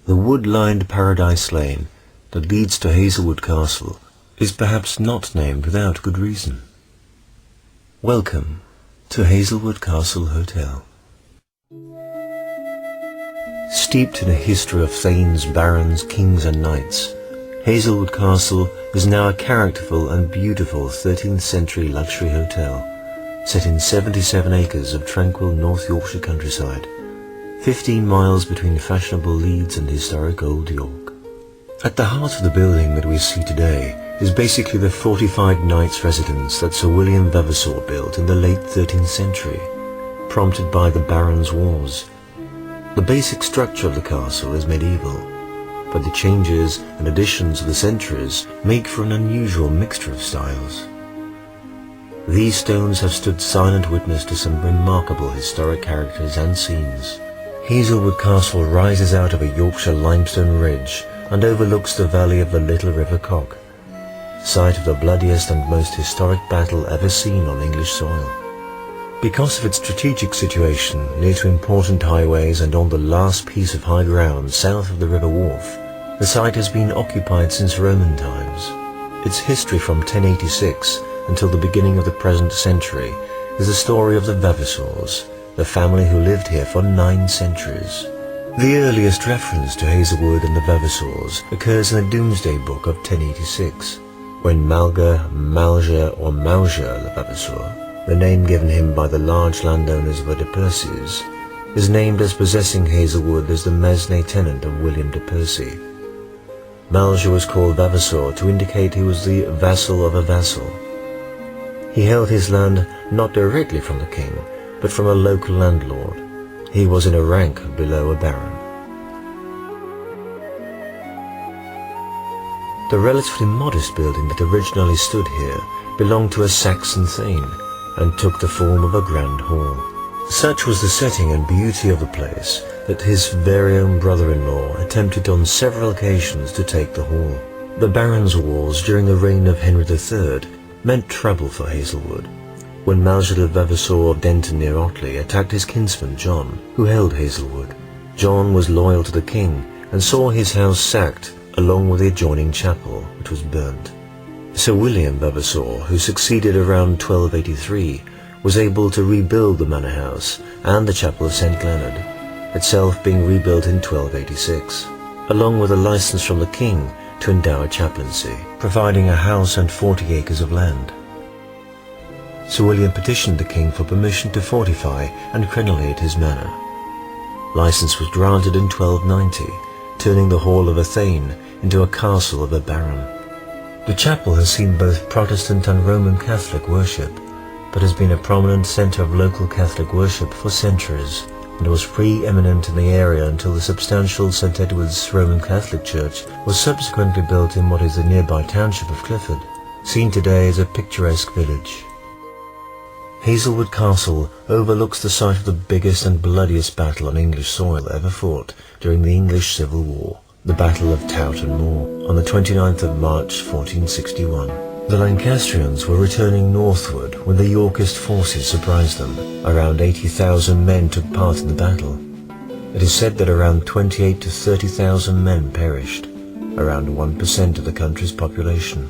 The wood-lined Paradise Lane that leads to Hazlewood Castle is perhaps not named without good reason. Welcome to Hazlewood Castle Hotel. Steeped in a history of thanes, barons, kings and knights, Hazlewood Castle is now a characterful and beautiful 13th century luxury hotel set in 77 acres of tranquil North Yorkshire countryside, 15 miles between fashionable Leeds and historic Old York. At the heart of the building that we see today is basically the fortified knight's residence that Sir William Vavasour built in the late 13th century, prompted by the Barons' Wars. The basic structure of the castle is medieval, but the changes and additions of the centuries make for an unusual mixture of styles. These stones have stood silent witness to some remarkable historic characters and scenes. Hazlewood Castle rises out of a Yorkshire limestone ridge and overlooks the valley of the Little River Cock, site of the bloodiest and most historic battle ever seen on English soil. Because of its strategic situation near to important highways and on the last piece of high ground south of the River Wharfe, the site has been occupied since Roman times. Its history from 1086 until the beginning of the present century is the story of the Vavasours, the family who lived here for 9 centuries. The earliest reference to Hazlewood and the Vavasours occurs in the Domesday Book of 1086, when Malger or Mauger le Vavasour, the name given him by the large landowners of the de Percys, is named as possessing Hazlewood as the mesne tenant of William de Percy. Malger was called Vavasour to indicate he was the vassal of a vassal. He held his land not directly from the king, but from a local landlord. He was in a rank below a baron. The relatively modest building that originally stood here belonged to a Saxon thane and took the form of a grand hall. Such was the setting and beauty of the place that his very own brother-in-law attempted on several occasions to take the hall. The Barons' Wars during the reign of Henry III meant trouble for Hazlewood. When Malger le Vavasour of Denton near Otley attacked his kinsman John, who held Hazlewood, John was loyal to the king and saw his house sacked along with the adjoining chapel, which was burnt. Sir William Vavasour, who succeeded around 1283, was able to rebuild the manor house and the chapel of St. Leonard, itself being rebuilt in 1286, along with a license from the king to endow a chaplaincy, providing a house and 40 acres of land. Sir William petitioned the king for permission to fortify and crenellate his manor. License was granted in 1290, turning the hall of a thane into a castle of a baron. The chapel has seen both Protestant and Roman Catholic worship, but has been a prominent centre of local Catholic worship for centuries, and was pre-eminent in the area until the substantial St. Edward's Roman Catholic Church was subsequently built in what is the nearby township of Clifford, seen today as a picturesque village. Hazlewood Castle overlooks the site of the biggest and bloodiest battle on English soil ever fought during the English Civil War, the Battle of Towton Moor, on the 29th of March 1461. The Lancastrians were returning northward when the Yorkist forces surprised them. Around 80,000 men took part in the battle. It is said that around 28 to 30,000 men perished, around 1% of the country's population,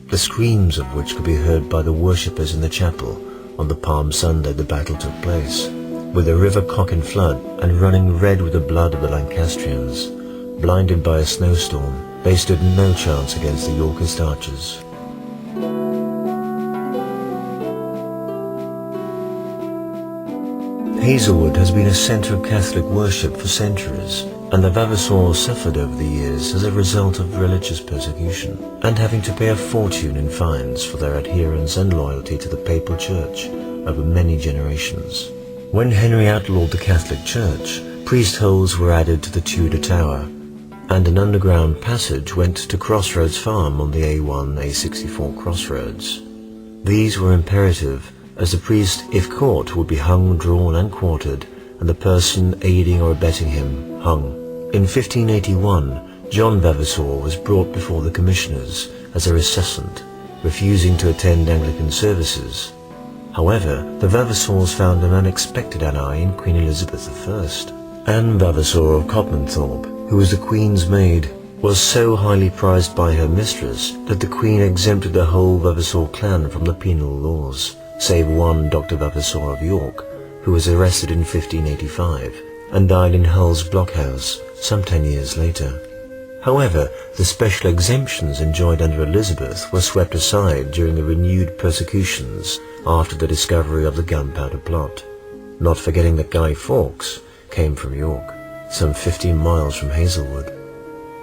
the screams of which could be heard by the worshippers in the chapel on the Palm Sunday the battle took place, with the River Cock in flood and running red with the blood of the Lancastrians. Blinded by a snowstorm, they stood no chance against the Yorkist archers. Hazlewood has been a centre of Catholic worship for centuries, and the Vavasours suffered over the years as a result of religious persecution, and having to pay a fortune in fines for their adherence and loyalty to the Papal Church over many generations. When Henry outlawed the Catholic Church, priest holes were added to the Tudor Tower, and an underground passage went to Crossroads Farm on the A1-A64 crossroads. These were imperative, as the priest, if caught, would be hung, drawn and quartered, and the person aiding or abetting him hung. In 1581, John Vavasour was brought before the commissioners as a recusant, refusing to attend Anglican services. However, the Vavasours found an unexpected ally in Queen Elizabeth I. Anne Vavasour of Copmanthorpe who was the Queen's maid, was so highly prized by her mistress that the Queen exempted the whole Vavasour clan from the penal laws, save one Dr. Vavasour of York, who was arrested in 1585 and died in Hull's blockhouse some 10 years later. However, the special exemptions enjoyed under Elizabeth were swept aside during the renewed persecutions after the discovery of the gunpowder plot, not forgetting that Guy Fawkes came from York, some 15 miles from Hazlewood.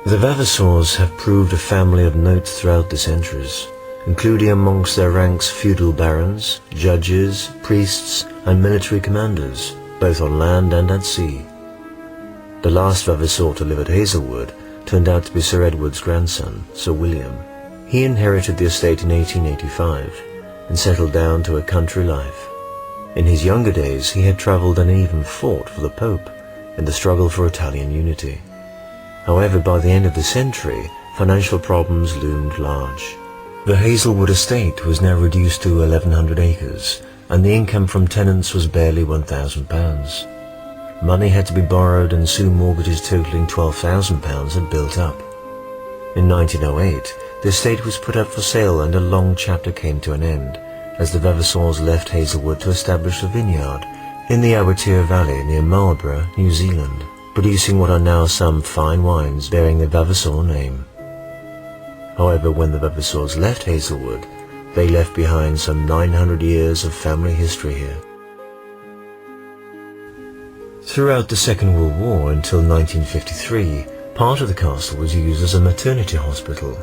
The Vavasours have proved a family of note throughout the centuries, including amongst their ranks feudal barons, judges, priests and military commanders, both on land and at sea. The last Vavasour to live at Hazlewood turned out to be Sir Edward's grandson, Sir William. He inherited the estate in 1885 and settled down to a country life. In his younger days he had travelled and even fought for the Pope in the struggle for Italian unity. However, by the end of the century, financial problems loomed large. The Hazlewood estate was now reduced to 1,100 acres, and the income from tenants was barely £1,000. Money had to be borrowed, and soon mortgages totaling £12,000 had built up. In 1908, the estate was put up for sale and a long chapter came to an end, as the Vavasours left Hazlewood to establish a vineyard in the Abertire Valley near Marlborough, New Zealand, producing what are now some fine wines bearing the Vavasour name. However, when the Vavasours left Hazlewood, they left behind some 900 years of family history here. Throughout the Second World War until 1953, part of the castle was used as a maternity hospital.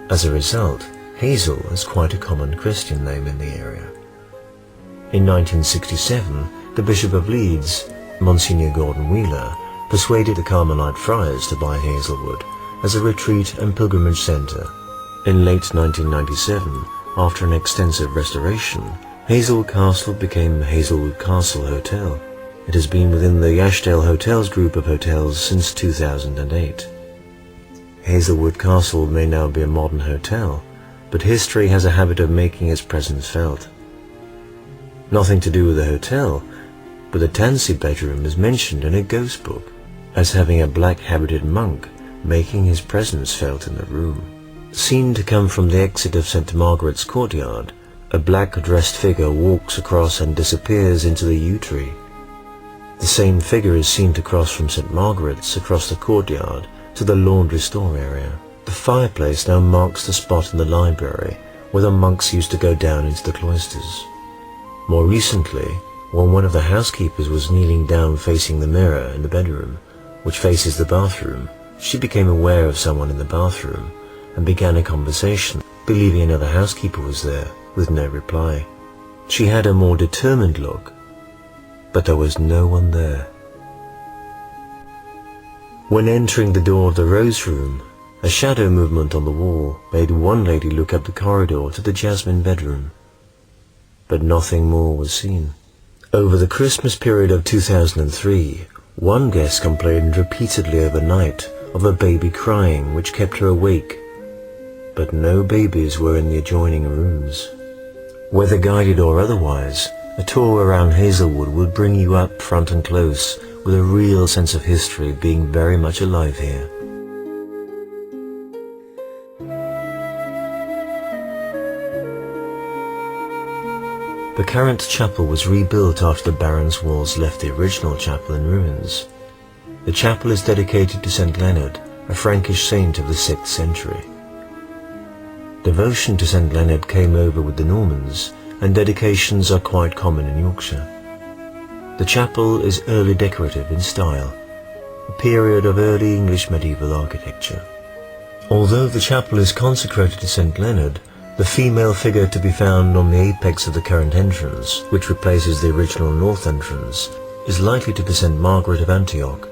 As a result, Hazel is quite a common Christian name in the area. In 1967, the Bishop of Leeds, Monsignor Gordon Wheeler, persuaded the Carmelite friars to buy Hazlewood as a retreat and pilgrimage centre. In late 1997, after an extensive restoration, Hazlewood Castle became Hazlewood Castle Hotel. It has been within the Ashdale Hotels group of hotels since 2008. Hazlewood Castle may now be a modern hotel, but history has a habit of making its presence felt. Nothing to do with the hotel, but the Tansy bedroom is mentioned in a ghost book as having a black-habited monk making his presence felt in the room. Seen to come from the exit of St. Margaret's courtyard, a black-dressed figure walks across and disappears into the yew tree. The same figure is seen to cross from St. Margaret's across the courtyard to the laundry store area. The fireplace now marks the spot in the library where the monks used to go down into the cloisters. More recently, when one of the housekeepers was kneeling down facing the mirror in the bedroom, which faces the bathroom, she became aware of someone in the bathroom and began a conversation, believing another housekeeper was there, with no reply. She had a more determined look, but there was no one there. When entering the door of the Rose Room, a shadow movement on the wall made one lady look up the corridor to the Jasmine bedroom, but nothing more was seen. Over the Christmas period of 2003, one guest complained repeatedly overnight of a baby crying which kept her awake, but no babies were in the adjoining rooms. Whether guided or otherwise, a tour around Hazlewood would bring you up front and close, with a real sense of history being very much alive here. The current chapel was rebuilt after the Barons' walls left the original chapel in ruins. The chapel is dedicated to St. Leonard, a Frankish saint of the 6th century. Devotion to St. Leonard came over with the Normans, and dedications are quite common in Yorkshire. The chapel is early decorative in style, a period of early English medieval architecture. Although the chapel is consecrated to St. Leonard, the female figure to be found on the apex of the current entrance, which replaces the original north entrance, is likely to be St. Margaret of Antioch,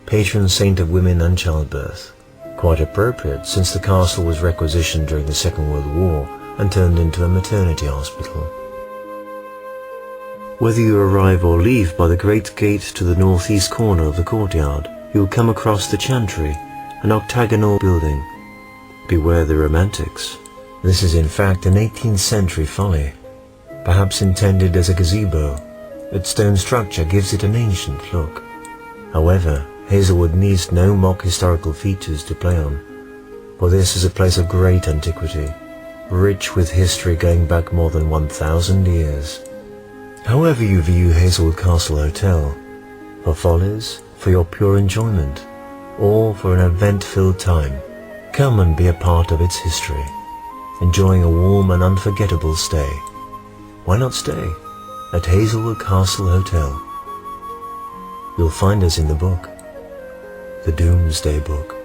patron saint of women and childbirth. Quite appropriate, since the castle was requisitioned during the Second World War and turned into a maternity hospital. Whether you arrive or leave by the great gate to the northeast corner of the courtyard, you will come across the chantry, an octagonal building. Beware the romantics. This is in fact an 18th century folly, perhaps intended as a gazebo. Its stone structure gives it an ancient look. However, Hazlewood needs no mock historical features to play on, for this is a place of great antiquity, rich with history going back more than 1,000 years. However you view Hazlewood Castle Hotel, for follies, for your pure enjoyment, or for an event-filled time, come and be a part of its history, enjoying a warm and unforgettable stay. Why not stay at Hazlewood Castle Hotel? You'll find us in the book, the Doomsday Book.